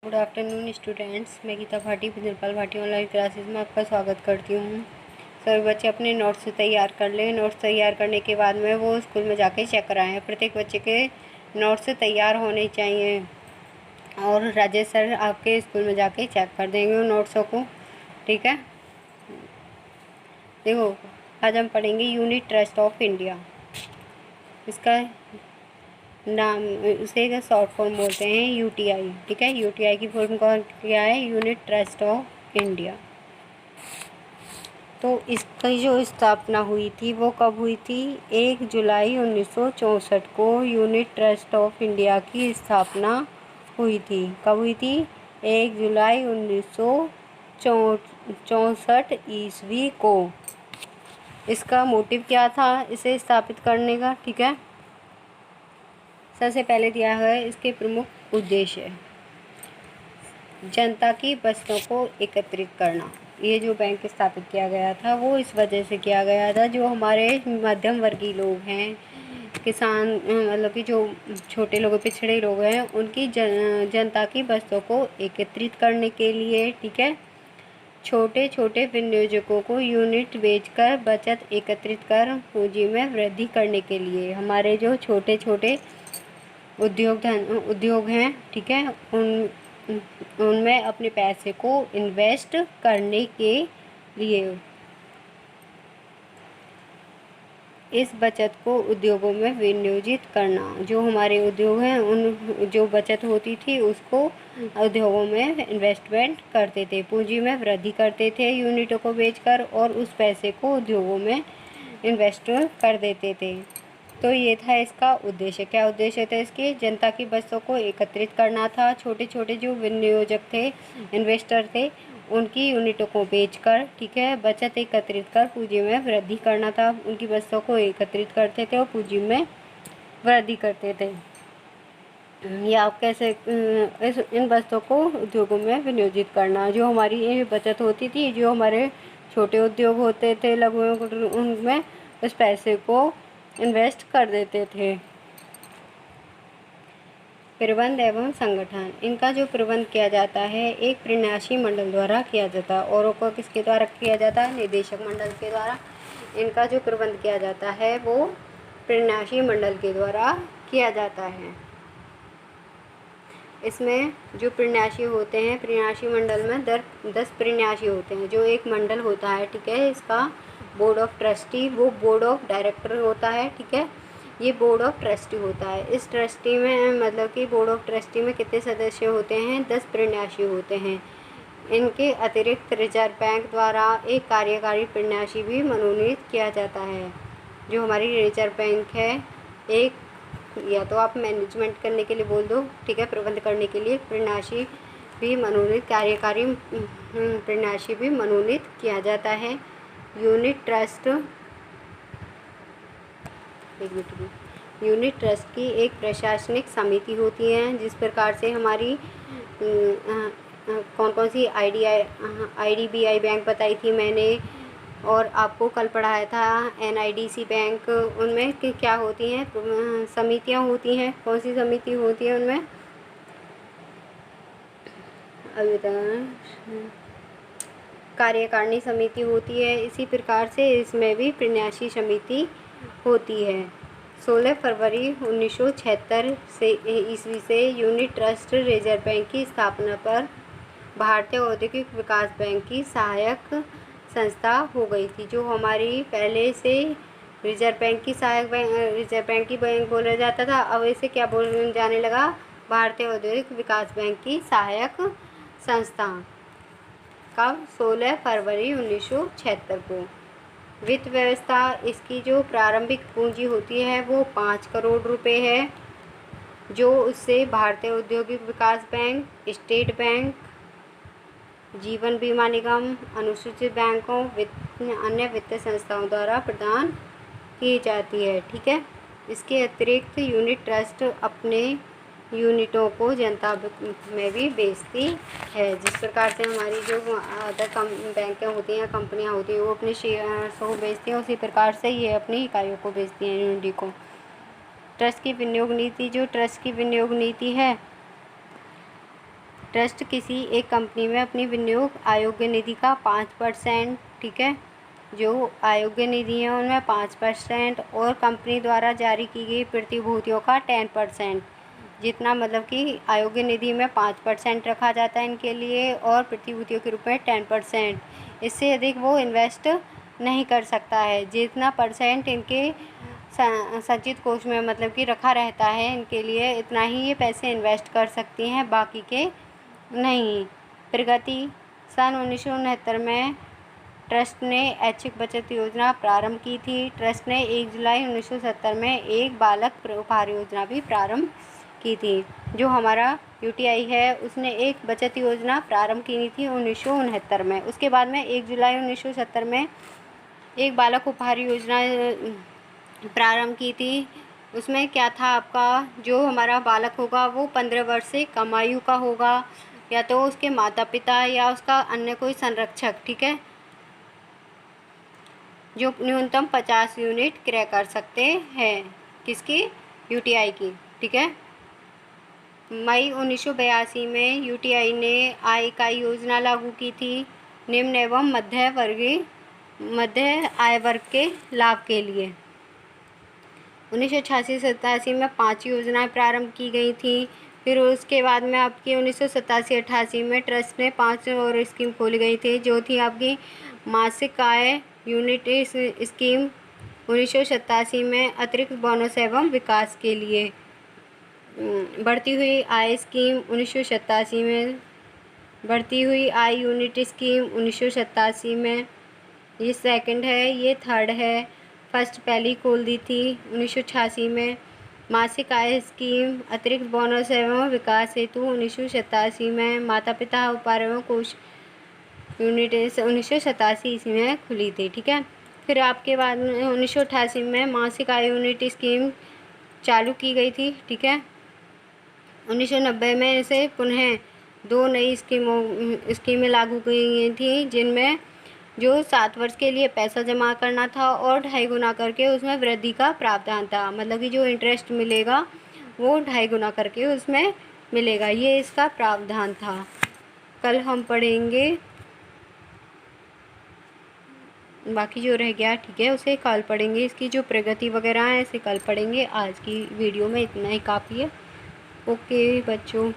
Good afternoon students, मैं Gita Bhati बिंदरपाल Bhati online classes में आपका स्वागत करती हूँ। सभी बच्चे अपने नोट्स तैयार कर लें। नोट्स तैयार करने के बाद में वो स्कूल में जाके चेक कराएं। प्रत्येक बच्चे के नोट्स तैयार होने चाहिए और राजेश सर आपके स्कूल में जाके चेक कर देंगे उन नोट्सों को। ठीक है, देखो आज हम पढ़ेंगे यूनिट ट्रस्ट ऑफ इंडिया। इसका नाम, उसे एक शॉर्ट फॉर्म बोलते हैं यूटीआई। ठीक है, यूटीआई की फुल फॉर्म क्या है? Unit trust of India. तो इसकी जो स्थापना हुई थी वो कब हुई थी? 1 जुलाई 1964 को यूनिट ट्रस्ट ऑफ इंडिया की स्थापना हुई थी। कब हुई थी? 1 जुलाई 1964 ईस्वी को। इसका मोटिव क्या था इसे स्थापित करने का? ठीक है, सबसे पहले दिया है इसके प्रमुख उद्देश्य। जनता की बचतों को एकत्रित करना। ये जो बैंक स्थापित किया गया था वो इस वजह से किया गया था, जो हमारे मध्यम वर्गीय लोग हैं, किसान, मतलब कि जो छोटे लोग, पिछड़े लोग हैं, उनकी जनता की बचतों को एकत्रित करने के लिए। ठीक है, छोटे छोटे विनियोजकों को यूनिट बेचकर बचत एकत्रित कर पूंजी में वृद्धि करने के लिए। हमारे जो छोटे छोटे उद्योग हैं, ठीक है, उनमें अपने पैसे को इन्वेस्ट करने के लिए इस बचत को उद्योगों में विनियोजित करना। जो हमारे उद्योग हैं, उन जो बचत होती थी उसको उद्योगों में इन्वेस्टमेंट करते थे, पूंजी में वृद्धि करते थे यूनिटों को बेचकर, और उस पैसे को उद्योगों में इन्वेस्ट कर देते थे। तो ये था इसका उद्देश्य। क्या उद्देश्य था इसके? जनता की बचतों को एकत्रित करना था। छोटे छोटे जो विनियोजक थे, इन्वेस्टर थे, उनकी यूनिटों को बेचकर, ठीक है, बचत एकत्रित कर पूंजी में वृद्धि करना था। उनकी बचतों को एकत्रित करते थे और पूंजी में वृद्धि करते थे। या आप कैसे इन बचतों को उद्योगों में विनियोजित करना। जो हमारी ये बचत होती थी, जो हमारे छोटे उद्योग होते थे, लघु, उनमें उस पैसे को इन्वेस्ट कर देते थे। प्रबंध एवं संगठन। इनका जो प्रबंध किया जाता है एक प्रन्यासी मंडल द्वारा किया जाता है। औरों को किसके द्वारा किया जाता है? निदेशक मंडल के द्वारा। इनका जो प्रबंध किया जाता है वो प्रन्यासी मंडल के द्वारा किया जाता है। इसमें जो प्रन्यासी होते हैं, प्रन्यासी मंडल में 10 प्रन्यासी होते हैं। जो एक मंडल होता है, ठीक है, इसका बोर्ड ऑफ ट्रस्टी, वो बोर्ड ऑफ डायरेक्टर होता है। ठीक है, ये बोर्ड ऑफ ट्रस्टी होता है। इस ट्रस्टी में, मतलब कि बोर्ड ऑफ ट्रस्टी में कितने सदस्य होते हैं? 10 प्रन्यासी होते हैं। इनके अतिरिक्त रिजर्व बैंक द्वारा एक कार्यकारी प्रन्यासी भी मनोनीत किया जाता है। जो हमारी रिजर्व बैंक है, एक, या तो आप मैनेजमेंट करने के लिए बोल दो, ठीक है, प्रबंध करने के लिए प्रन्यासी भी मनोनीत, कार्यकारी प्रन्यासी भी मनोनीत किया जाता है। यूनिट ट्रस्ट, यूनिट ट्रस्ट की एक प्रशासनिक समिति होती है। जिस प्रकार से हमारी कौन कौन सी IDBI बैंक बताई थी मैंने, और आपको कल पढ़ाया था NIDC बैंक, उनमें क्या होती हैं? समितियां होती हैं। कौन सी समिति होती है उनमें? कार्यकारिणी समिति होती है। इसी प्रकार से इसमें भी प्रन्यासी समिति होती है। 16 फरवरी 1976 से ईस्वी से यूनिट ट्रस्ट रिजर्व बैंक की स्थापना पर भारतीय औद्योगिक विकास बैंक की सहायक संस्था हो गई थी। जो हमारी पहले से रिजर्व बैंक की सहायक बैंक, रिजर्व बैंक की बैंक बोला जाता था, अब इसे क्या बोल जाने लगा? भारतीय औद्योगिक विकास बैंक की सहायक संस्था। कब? 16 फरवरी 1976 को। वित्त व्यवस्था, इसकी जो प्रारंभिक पूंजी होती है वो 5 करोड़ रुपए है। जो उससे भारतीय औद्योगिक विकास बैंक, स्टेट बैंक, जीवन बीमा निगम, अनुसूचित बैंकों, अन्य वित्तीय संस्थाओं द्वारा प्रदान की जाती है। ठीक है, इसके अतिरिक्त यूनिट ट्रस्ट अपने यूनिटों को जनता में भी बेचती है। जिस प्रकार से हमारी जो अदर बैंकें होती हैं, कंपनियां होती हैं, वो अपने शेयर्स को बेचती हैं, उसी प्रकार से ये अपनी इकाइयों को बेचती हैं, यूनिटी को। ट्रस्ट की विनियोग नीति, जो ट्रस्ट की विनियोग नीति है ट्रस्ट किसी एक कंपनी में अपनी विनियोग अयोग्य निधि का 5%, ठीक है, जो अयोग्य निधि है उनमें 5%, और कंपनी द्वारा जारी की गई प्रतिभूतियों का 10%। जितना मतलब कि अयोग्य निधि में 5% रखा जाता है इनके लिए, और प्रतिभूतियों के रूप में 10%। इससे अधिक वो इन्वेस्ट नहीं कर सकता है। जितना परसेंट इनके संचित कोष में मतलब कि रखा रहता है इनके लिए, इतना ही ये पैसे इन्वेस्ट कर सकती हैं, बाकी के नहीं। प्रगति सन 1969 में ट्रस्ट ने ऐच्छिक बचत योजना प्रारंभ की थी। ट्रस्ट ने 1 जुलाई 1970 में एक बालक उपहार योजना भी प्रारंभ की थी। जो हमारा यूटीआई है उसने एक बचत योजना प्रारंभ की थी 1969 में। उसके बाद में 1 जुलाई 1970 में एक बालक उपहार योजना प्रारंभ की थी। उसमें क्या था आपका, जो हमारा बालक होगा वो 15 वर्ष से कम आयु का होगा, या तो उसके माता पिता या उसका अन्य कोई संरक्षक, ठीक है, जो न्यूनतम 50 यूनिट क्रय कर सकते हैं। किसकी? यूटीआई की, ठीक है। मई 1982 में यूटीआई ने आय इकाई योजना लागू की थी निम्न एवं मध्य आय वर्ग के लाभ के लिए। 1986-87 में 5 योजनाएं प्रारंभ की गई थी। फिर उसके बाद में आपकी 1987-88 में ट्रस्ट ने 5 और स्कीम खोली गई थी, जो थी आपकी मासिक आय यूनिट स्कीम 1987 में, अतिरिक्त बोनस एवं विकास के लिए बढ़ती हुई आय स्कीम 1987 में, बढ़ती हुई आय यूनिट स्कीम 1987 में, ये सेकंड है, ये थर्ड है। फर्स्ट पहली खोल दी थी 1986 में। मासिक आय स्कीम अतिरिक्त बोनस एवं विकास हेतु 1987 में। माता पिता उपहार एवं कोष यूनिट 1987 ईस्वी में खुली थी, ठीक है। फिर आपके बाद में 1988 में मासिक आय यूनिट स्कीम चालू की गई थी, ठीक है। 1990 में इसे पुनः 2 नई स्कीमें लागू की गई थी, जिनमें जो 7 वर्ष के लिए पैसा जमा करना था और 2.5 गुना करके उसमें वृद्धि का प्रावधान था। मतलब कि जो इंटरेस्ट मिलेगा वो 2.5 गुना करके उसमें मिलेगा, ये इसका प्रावधान था। कल हम पढ़ेंगे, बाकी जो रह गया ठीक है उसे कल पढ़ेंगे। इसकी जो प्रगति वगैरह है इसे कल पढ़ेंगे। आज की वीडियो में इतना ही काफ़ी है। ओके बच्चों।